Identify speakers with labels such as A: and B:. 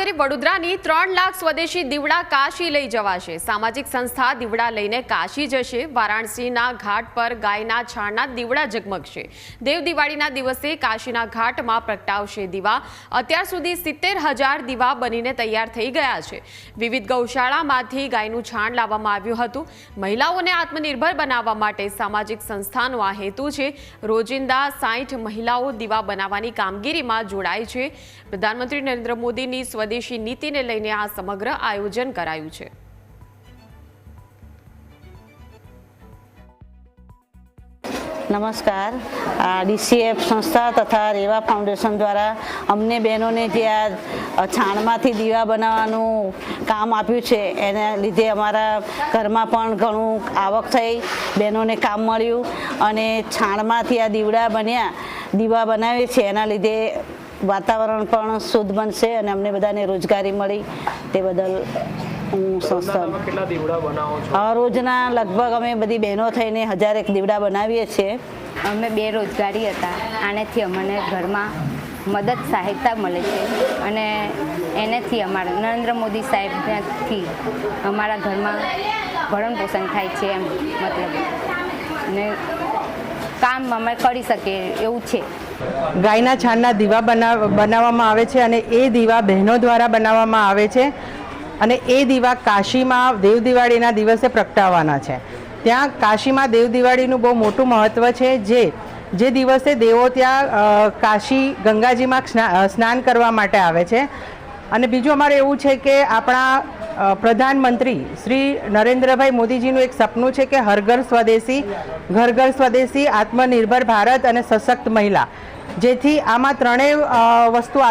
A: કરી વડોદરાની 3 લાખ સ્વદેશી દીવડા કાશી લઈ જવાશે। સામાજિક સંસ્થા દીવડા લઈને કાશી જશે। વારાણસીના ઘાટ પર ગાયના છાણના દીવડા ઝગમગશે। દેવ દિવાળીના દિવસે કાશીના ઘાટમાં પ્રગટાવશે દીવા। અત્યાર સુધી 70,000 દીવા બનીને તૈયાર થઈ ગયા છે। વિવિધ ગૌશાળામાંથી ગાયનું છાણ લાવવામાં આવ્યું હતું। મહિલાઓને આત્મનિર્ભર બનાવવા માટે સામાજિક સંસ્થાનો આ હેતુ છે। રોજિંદા 60 મહિલાઓ દીવા બનાવવાની કામગીરીમાં જોડાય છે। પ્રધાનમંત્રી નરેન્દ્ર મોદીની સ્વદેશી નીતિને લઈને આ સમગ્ર આયોજન કરાયું છે।
B: नमस्कार। DCF संस्था तथा रेवा फाउंडेशन द्वारा अमने बहनों ने जे आ छाणमांथी दीवा बनाववानुं काम आप्युं छे एना लीधे अमारा घरमां पण घणुं आवक थई, बहनों ने काम मळ्युं अने छाणमांथी आ दीवड़ा बन्या दीवा बनावे छे एना लीधे वातावरण पण शुद्ध बनशे अने अमने बधाने रोजगारी मळी ते बदल रोजना लगभग अमे बधी बहनों थईने 1001 दीवड़ा बनावीए छीए।
C: अमे बेरोजगारी हता, आनेथी अमने घरमां मदद सहायता मळे छे अने एनेथी अमारा नरेंद्र मोदी साहेबथी अमारा घरमां भरण पोषण थाय छे एम मतलब ने काम अमे करी सके एवुं छे।
D: गायना छाणना दीवा बनाववामां आवे छे अने ए दीवा बहनों द्वारा बनाववामां आवे छे અને એ દીવા કાશીમાં દેવ દિવાળીના દિવસે પ્રગટાવવાના છે। ત્યાં કાશીમાં દેવ દિવાળીનું બહુ મોટું મહત્ત્વ છે। જે દિવસે દેવો ત્યાં કાશી ગંગાજીમાં સ્નાન કરવા માટે આવે છે। અને બીજું અમારે એવું છે કે આપણા પ્રધાનમંત્રી શ્રી નરેન્દ્રભાઈ મોદીજીનું એક સપનું છે કે હર ઘર સ્વદેશી આત્મનિર્ભર ભારત અને સશક્ત મહિલા, જેથી આમાં ત્રણેય વસ્તુ આવી